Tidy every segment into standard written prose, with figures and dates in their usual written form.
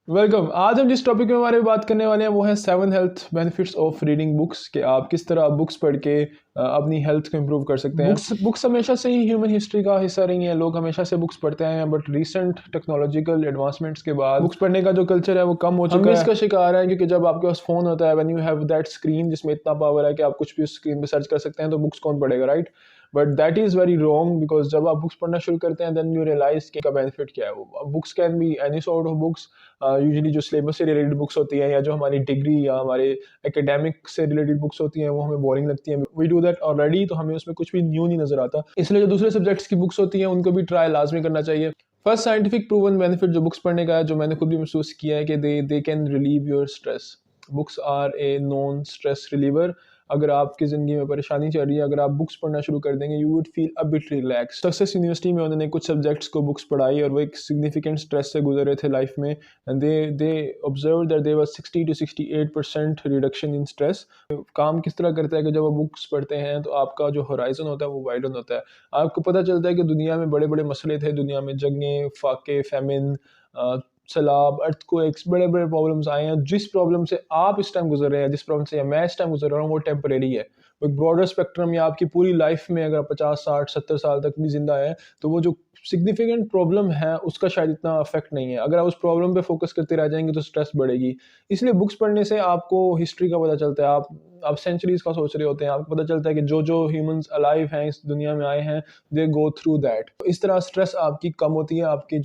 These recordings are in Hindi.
वेलकम। आज हम जिस टॉपिक के बारे में बात करने वाले हैं वो है 7 health benefits of reading books, कि आप किस तरह बुक्स पढ़ के अपनी हेल्थ को इम्प्रूव कर सकते हैं। बुक्स हमेशा से ही ह्यूमन हिस्ट्री का हिस्सा रही हैं। लोग हमेशा से बुक्स पढ़ते हैं, बट रिसेंट टेक्नोलॉजिकल एडवांसमेंट्स के बाद बुक्स पढ़ने का जो कल्चर है वो कम हो चुका है। इसका शिकार है क्योंकि जब आपके पास फोन होता है, when you have that screen जिसमें इतना पावर है कि आप कुछ भी उस स्क्रीन पे सर्च कर सकते हैं, तो बुक्स कौन पढ़ेगा, right? But that is very wrong, because जब आप बुक्स पढ़ना शुरू करते हैं देन यू रियलाइज कि का बेनिफिट क्या है। वो books can be any sort of books. Usually जो सिलेबस से रिलेटेड बुक्स होती हैं या जो हमारी डिग्री या हमारे एकेडमिक से रिलेटेड बुक्स होती हैं वो हमें बोरिंग लगती हैं। वी डू दैट ऑलरेडी, तो हमें उसमें कुछ भी न्यू नहीं नजर आता। इसलिए जो दूसरे सब्जेक्ट्स की बुक्स होती हैं उनको भी ट्राई लाजमी करना चाहिए। फर्स्ट साइंटिफिक प्रूवन बेनिफिट जो बुक्स पढ़ने का है, जो मैंने खुद भी महसूस किया है, कि they can relieve your stress. Books are a non stress reliever. अगर आपकी ज़िंदगी में परेशानी चल रही है, अगर आप बुक्स पढ़ना शुरू कर देंगे, you would feel a bit relax. Success university में उन्होंने कुछ सब्जेक्ट्स को बुक्स पढ़ाई और वो एक सिग्निफिकेंट स्ट्रेस से गुजर रहे थे लाइफ में, and they observe that there was 60 to 68% reduction in stress. काम किस तरह करता है कि जब आप बुक्स पढ़ते हैं तो आपका जो होराइजन होता है वो वाइडन होता है। आपको पता चलता है कि दुनिया में बड़े बड़े मसले थे, दुनिया में जंगें, फाके, फेमिन, सैलाब, अर्थक्वेक्स, बड़े बड़े प्रॉब्लम्स आए हैं। जिस प्रॉब्लम से आप इस टाइम गुजर रहे हैं, जिस प्रॉब्लम से मैं इस टाइम गुजर रहा हूँ, वो टेम्परेरी है। वो एक ब्रॉडर स्पेक्ट्रम या आपकी पूरी लाइफ में अगर 50 60 70 साल तक भी जिंदा है तो वो जो सिग्निफिकेंट प्रॉब्लम है उसका शायद इतना अफेक्ट नहीं है। अगर आप उस प्रॉब्लम पे फोकस करते रह जाएंगे तो स्ट्रेस बढ़ेगी। इसलिए बुक्स पढ़ने से आपको हिस्ट्री का पता चलता है। आप सेंचुरीज का सोच रहे होते हैं, आपको पता चलता है कि जो जो ह्यूमंस अलाइव हैं, इस दुनिया में आए हैं, दे गो थ्रू दैट। इस तरह स्ट्रेस आपकी कम होती है, आपका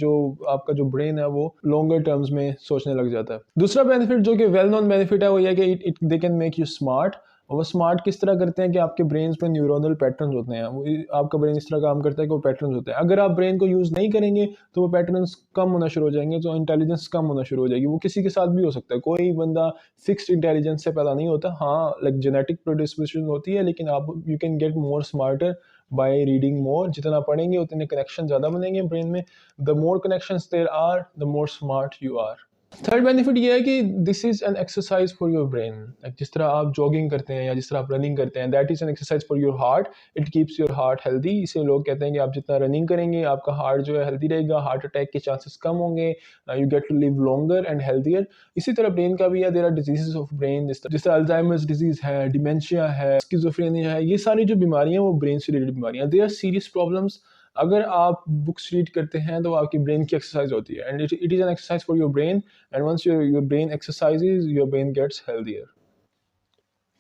जो ब्रेन है वो लॉन्गर टर्म्स में सोचने लग जाता है। दूसरा बेनिफिट जो कि वेल नोन बेनिफिट है वो ये है कि it they can make you smart. और वो स्मार्ट किस तरह करते हैं कि आपके ब्रेन में न्यूरोनल पैटर्न्स होते हैं। वो आपका ब्रेन इस तरह काम करता है कि वो पैटर्न्स होते हैं। अगर आप ब्रेन को यूज़ नहीं करेंगे तो वो पैटर्न्स कम होना शुरू हो जाएंगे, तो इंटेलिजेंस कम होना शुरू हो जाएगी। वो किसी के साथ भी हो सकता है, कोई बंदा फिक्स्ड इंटेलिजेंस से पैदा नहीं होता। हाँ, लाइक जेनेटिक प्रोडिस्पोजिशन होती है, लेकिन आप you can get more smarter by reading more. जितना पढ़ेंगे उतने कनेक्शन ज़्यादा बनेंगे ब्रेन में। The more connections there are, the more smart you are. Third benefit ये है कि this is an exercise for your brain. जिस तरह आप जॉगिंग करते हैं या जिस तरह आप रनिंग करते हैं, that is an exercise for your heart. It keeps your heart healthy. इसे लोग कहते हैं कि आप जितना रनिंग करेंगे आपका हार्ट जो है हेल्दी रहेगा, हार्ट अटैक के चांसेस कम होंगे, you get to live longer and healthier. इसी तरह ब्रेन का भी है, there are diseases of brain, जिस तरह अल्जाइमर्स डिजीज है, डिमेंशिया है, स्किज़ोफ्रेनिया है। ये सारी जो बीमारियां वो ब्रेन से रिलेटेड बीमारियां, दे आर सीरियस प्रॉब्लम्स। अगर आप बुक्स रीड करते हैं तो आपकी ब्रेन की एक्सरसाइज होती है, and it is an exercise for your brain. And once your brain exercises, your brain gets healthier.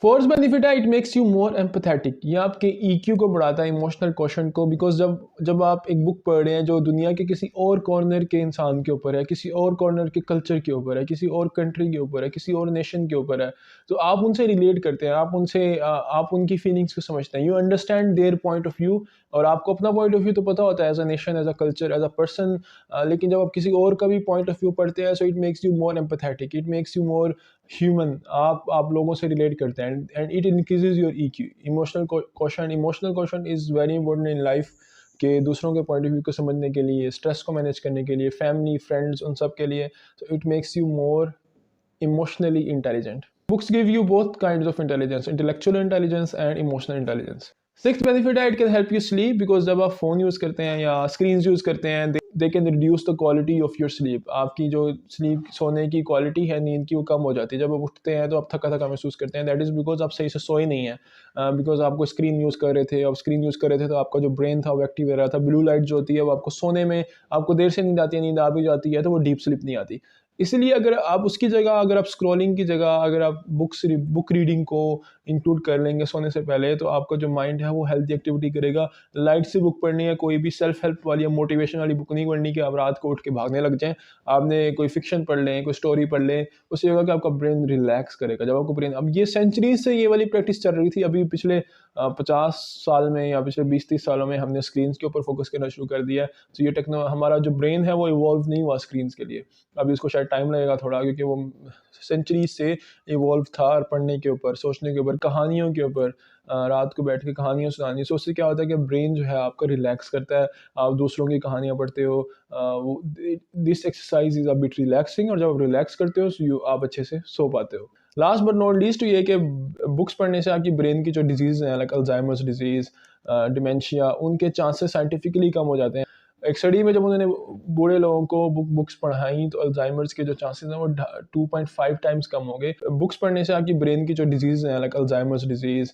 Fourth benefit है, it makes you more empathetic. ये आपके ईक्यू को बढ़ाता है, इमोशनल क्वेश्चन को। बिकॉज जब आप एक बुक पढ़ रहे हैं जो दुनिया के किसी और कॉर्नर के इंसान के ऊपर है, किसी और कॉर्नर के कल्चर के ऊपर है, किसी और कंट्री के ऊपर है, किसी और नेशन के ऊपर है, तो आप उनसे रिलेट करते हैं, आप उनकी फीलिंग्स को समझते हैं। You understand their point of view. और आपको अपना पॉइंट ऑफ व्यू तो पता होता है as a nation, as a culture, as a person, लेकिन जब आप किसी और का भी पॉइंट ऑफ व्यू पढ़ते हैं, so it makes you more empathetic, it makes you more human. आप लोगों से रिलेट करते हैं, and it increases your EQ. Emotional question is very important in life, के दूसरों के पॉइंट ऑफ व्यू को समझने के लिए, स्ट्रेस को मैनेज करने के लिए, फैमिली, फ्रेंड्स, उन सब के लिए। तो it makes you more emotionally intelligent. Books give you both kinds of intelligence, intellectual intelligence and emotional intelligence. Sixth benefit है, it can help you sleep. Because जब आप फ़ोन यूज़ करते हैं या स्क्रीन यूज़ करते हैं, they can reduce the quality of your sleep. आपकी जो स्लीप, सोने की क्वालिटी है, नींद की, वो कम हो जाती है। जब आप उठते हैं तो आप थका थका महसूस करते हैं। दैट इज़ बिकॉज आप सही से सोए नहीं है। बिकॉज आपको स्क्रीन यूज़ कर रहे थे, आप स्क्रीन यूज़ कर रहे थे तो आपका जो ब्रेन था वो एक्टिव हो रहा था। ब्लू लाइट जो होती है वो आपको सोने में, आपको देर से नींद आती है, नींद आ भी जाती है तो वो डीप स्लीप नहीं आती। इसलिए अगर आप उसकी जगह, अगर आप स्क्रॉलिंग की जगह, अगर आप बुक रीडिंग को इंक्लूड कर लेंगे सोने से पहले, तो आपका जो माइंड है वो हेल्थी एक्टिविटी करेगा। लाइट से बुक पढ़नी है, कोई भी सेल्फ हेल्प वाली या मोटिवेशन वाली बुक नहीं पढ़नी कि आप रात को उठ के भागने लग जाएं। आपने कोई फिक्शन पढ़ लें, कोई स्टोरी पढ़ लें, उससे होगा कि आपका ब्रेन रिलैक्स करेगा। जब आपको ब्रेन, अब ये सेंचुरीज से ये वाली प्रैक्टिस चल रही थी, अभी पिछले 50 साल में या पिछले 20 30 सालों में हमने स्क्रीन के ऊपर फोकस करना शुरू कर दिया है। तो ये हमारा जो ब्रेन है वो इवॉल्व नहीं हुआ स्क्रीन के लिए। अभी उसको शायद टाइम लगेगा थोड़ा, क्योंकि वो सेंचुरीज से इवॉल्व था और पढ़ने के ऊपर, सोचने के ऊपर, कहानियों के ऊपर, रात को बैठ के कहानियाँ सुनानी। सो उससे क्या होता है कि ब्रेन जो है आपका रिलैक्स करता है। आप दूसरों की कहानियाँ पढ़ते हो, this exercise is a bit relaxing. और जब आप रिलैक्स करते हो so आप अच्छे से सो पाते हो। लास्ट बट नॉट लीस्ट ये कि बुक्स पढ़ने से आपकी ब्रेन की जो डिजीज़ हैं, लाइक अल्जाइमर्स डिजीज़, डिमेंशिया, उनके चांसेस साइंटिफिकली कम हो जाते हैं। एक स्टडी में जब उन्होंने बूढ़े लोगों को बुक्स पढ़ाई तो अल्जाइमर्स के जो चांसेस हैं वो 2.5 टाइम्स कम हो गए। बुक्स पढ़ने से आपकी ब्रेन की जो डिजीज़ हैं, लाइक अल्जाइमर्स डिजीज़,